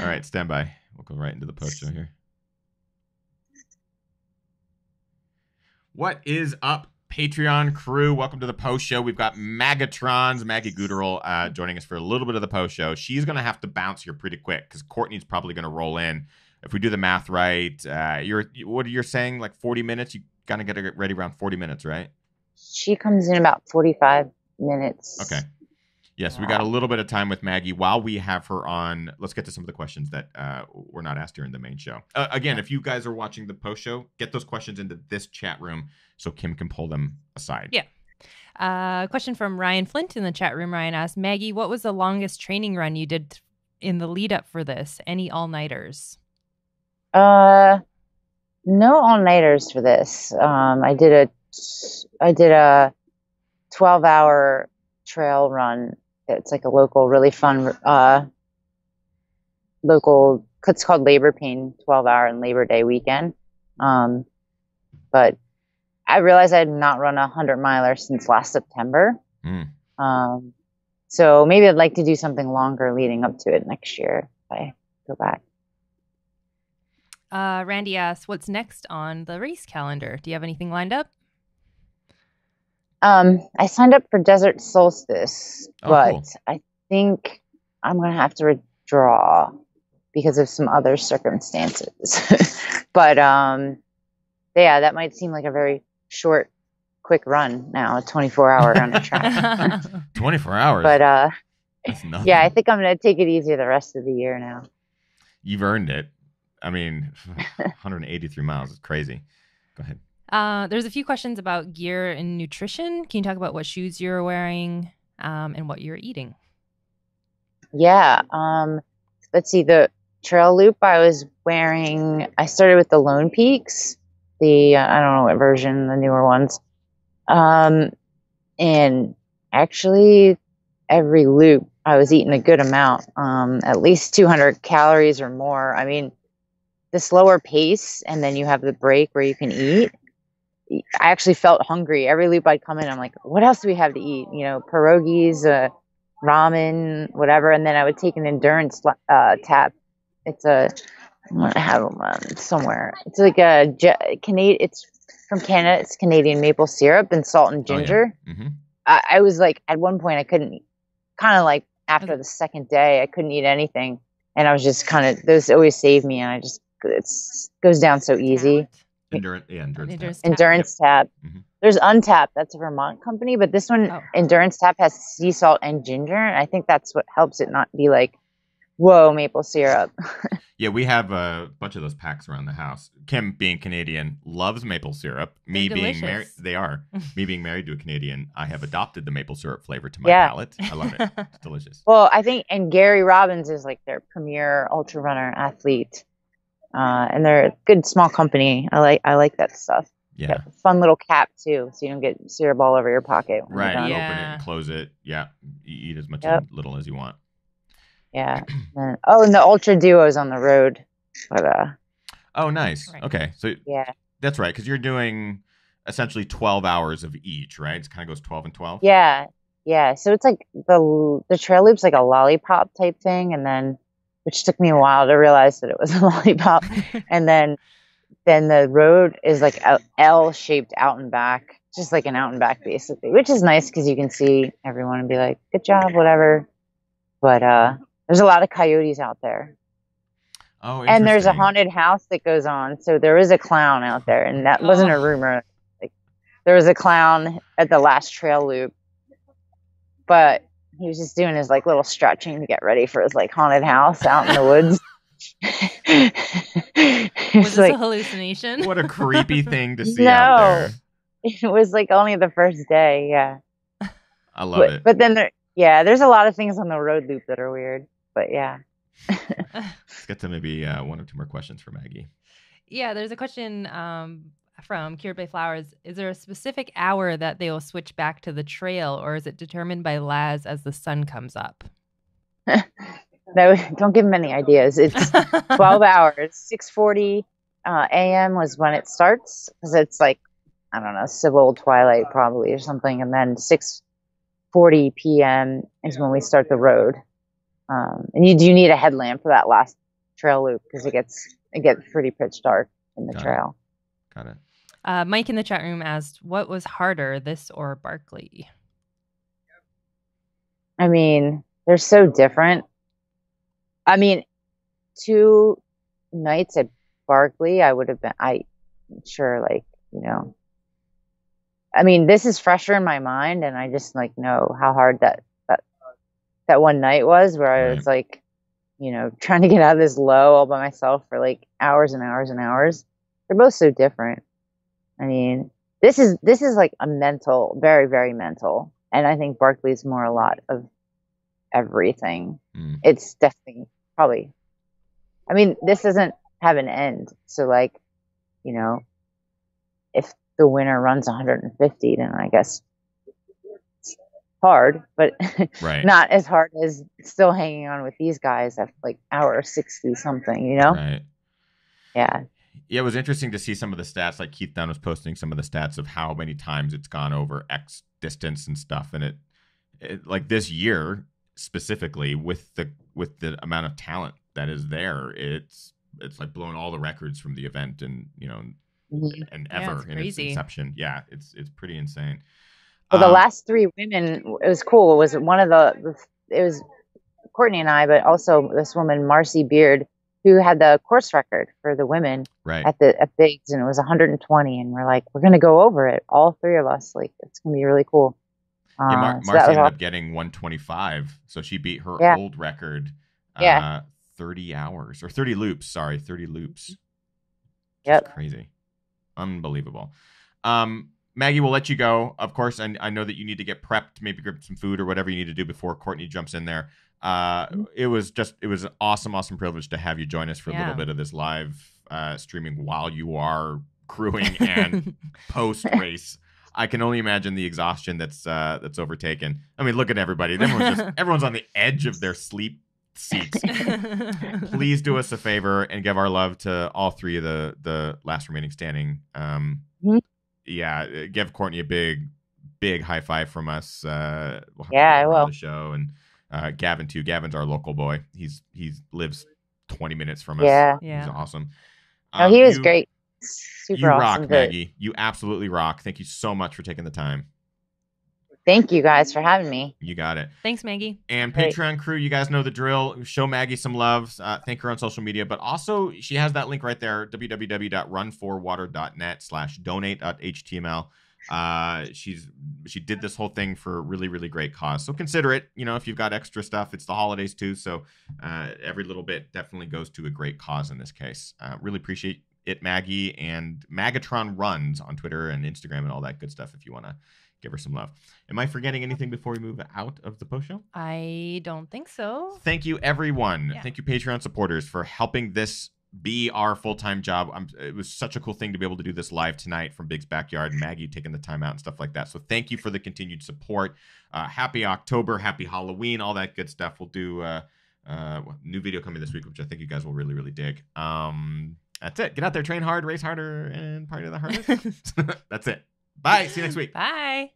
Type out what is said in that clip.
All right, stand by. We'll go right into the post show here. What is up, Patreon crew? Welcome to the post show. We've got Magatron's Maggie Gooderl joining us for a little bit of the post show. She's going to have to bounce here pretty quick because Courtney's probably going to roll in. If we do the math right, what you're saying, like 40 minutes? You got to get ready around 40 minutes, right? She comes in about 45 minutes. Okay. Yes, we got a little bit of time with Maggie while we have her on. Let's get to some of the questions that were not asked during the main show. Again, if you guys are watching the post show, get those questions into this chat room so Kim can pull them aside. Yeah. Question from Ryan Flint in the chat room. Ryan asked, Maggie, what was the longest training run you did in the lead up for this? Any all-nighters? No all-nighters for this. I did a 12-hour trail run. It's like a local, really fun, it's called Labor Pain, 12-hour and Labor Day weekend. But I realized I had not run a 100-miler since last September. So maybe I'd like to do something longer leading up to it next year if I go back. Randy asks, what's next on the race calendar? Do you have anything lined up? I signed up for Desert Solstice, but cool. I think I'm going to have to withdraw because of some other circumstances. But, yeah, that might seem like a very short, quick run now, a 24-hour run of track. 24 hours? But, that's nothing. yeah, I think I'm going to take it easy the rest of the year now. You've earned it. I mean, 183 miles is crazy. Go ahead. There's a few questions about gear and nutrition. Can you talk about what shoes you're wearing and what you're eating? Yeah. Let's see. The trail loop I was wearing, I started with the Lone Peaks, I don't know what version, the newer ones. And actually every loop I was eating a good amount, at least 200 calories or more. I mean, the slower pace and then you have the break where you can eat. I actually felt hungry. Every loop I'd come in, I'm like, what else do we have to eat? You know, pierogies, ramen, whatever. And then I would take an endurance tap. It's I have them somewhere. It's like it's from Canada. It's Canadian maple syrup and salt and ginger. Oh, yeah. Mm-hmm. I was like, at one point I couldn't, kind of like after the second day, I couldn't eat anything. And I was just those always save me. And it goes down so easy. Endurance Tap. Mm-hmm. There's Untap. That's a Vermont company, but this one, Endurance Tap, has sea salt and ginger, and I think that's what helps it not be like, whoa, maple syrup. Yeah, we have a bunch of those packs around the house. Kim, being Canadian, loves maple syrup. Me being married, Me being married to a Canadian, I have adopted the maple syrup flavor to my palate. I love it. It's delicious. Well, I think, and Gary Robbins is like their premier ultra runner athlete. And they're a good small company. I like that stuff. Yeah. Got a fun little cap too, so you don't get syrup all over your pocket. Right. You open it and close it. Yeah. You eat as much or little as you want. Yeah. And the Ultra Duo's on the road. But oh, nice. Right. Okay. So yeah, that's right, because you're doing essentially 12 hours of each, right? It kind of goes 12 and 12. Yeah. Yeah. So it's like the trail loop's like a lollipop type thing, and then, which took me a while to realize that it was a lollipop. And then the road is like a L-shaped out and back, just like an out and back basically, which is nice because you can see everyone and be like, good job, whatever. But there's a lot of coyotes out there. Oh, and there's a haunted house that goes on. So there is a clown out there, and that wasn't a rumor. Like, there was a clown at the last trail loop, but he was just doing his like little stretching to get ready for his like haunted house out in the woods. Was this a hallucination? What a creepy thing to see out there. It was like only the first day. Yeah. I love it. But then there's a lot of things on the road loop that are weird, but yeah. Let's get to maybe one or two more questions for Maggie. Yeah, there's a question from Cured by Flowers. Is there a specific hour that they will switch back to the trail, or is it determined by Laz as the sun comes up? No, don't give him any ideas. It's 12 hours. 6:40 a.m. was when it starts, because it's like, I don't know, civil twilight probably or something. And then 6:40 p.m. is when we start the road. And you do need a headlamp for that last trail loop because it gets pretty pitch dark in the Got it. trail. Got it. Mike in the chat room asked, what was harder, this or Barkley? I mean, they're so different. I mean, 2 nights at Barkley, I'm sure, like, you know, I mean, this is fresher in my mind, and I just like know how hard that one night was, where I was like, you know, trying to get out of this low all by myself for like hours and hours and hours. They're both so different. I mean, this is like a mental, very, very mental. And I think Barkley's more a lot of everything. It's definitely probably, I mean, this doesn't have an end. So like, you know, if the winner runs 150, then I guess it's hard, but not as hard as still hanging on with these guys at like hour 60 something, you know? Right. Yeah. Yeah, it was interesting to see some of the stats. Like Keith Dunn was posting some of the stats of how many times it's gone over X distance and stuff. And it like this year specifically with the amount of talent that is there, it's like blown all the records from the event and, you know, and ever in its inception. Yeah, it's pretty insane. Well, the last 3 women, it was cool. It was it was Courtney and I, but also this woman, Marcy Beard, who had the course record for the women at Biggs, and it was 120. And we're like, we're going to go over it. All 3 of us. Like, it's going to be really cool. Yeah, Marcy ended up getting 125. So she beat her old record 30 hours or 30 loops. Sorry, 30 loops. Just crazy. Unbelievable. Maggie, we'll let you go. Of course, I know that you need to get prepped, maybe grab some food or whatever you need to do before Courtney jumps in there. It was an awesome privilege to have you join us for a little bit of this live streaming while you are crewing and post race. I can only imagine the exhaustion that's overtaken. I mean, look at everybody. Everyone's on the edge of their sleep seats. Please do us a favor and give our love to all 3 of the last remaining standing. Yeah, give Courtney a big high five from us. We'll have to I will. On the show, and Gavin too. Gavin's our local boy. He lives 20 minutes from us. Yeah, he's awesome. No, he was great. Super you awesome. Rock, Maggie. You absolutely rock. Thank you so much for taking the time. Thank you guys for having me. You got it. Thanks, Maggie. And Patreon crew, you guys know the drill. Show Maggie some love. Thank her on social media. But also, she has that link right there, www.runforwater.net/donate.html. She did this whole thing for a really, really great cause. So consider it. You know, if you've got extra stuff, it's the holidays too. So every little bit definitely goes to a great cause in this case. Really appreciate it, Maggie. And Magatron Runs on Twitter and Instagram and all that good stuff if you want to give her some love. Am I forgetting anything before we move out of the post show? I don't think so. Thank you, everyone. Yeah. Thank you, Patreon supporters, for helping this be our full-time job. It was such a cool thing to be able to do this live tonight from Big's backyard. Maggie taking the time out and stuff like that. So thank you for the continued support. Happy October, happy Halloween, all that good stuff. We'll do new video coming this week, which I think you guys will really, really dig. That's it. Get out there, train hard, race harder, and party the hardest. That's it. Bye. See you next week. Bye.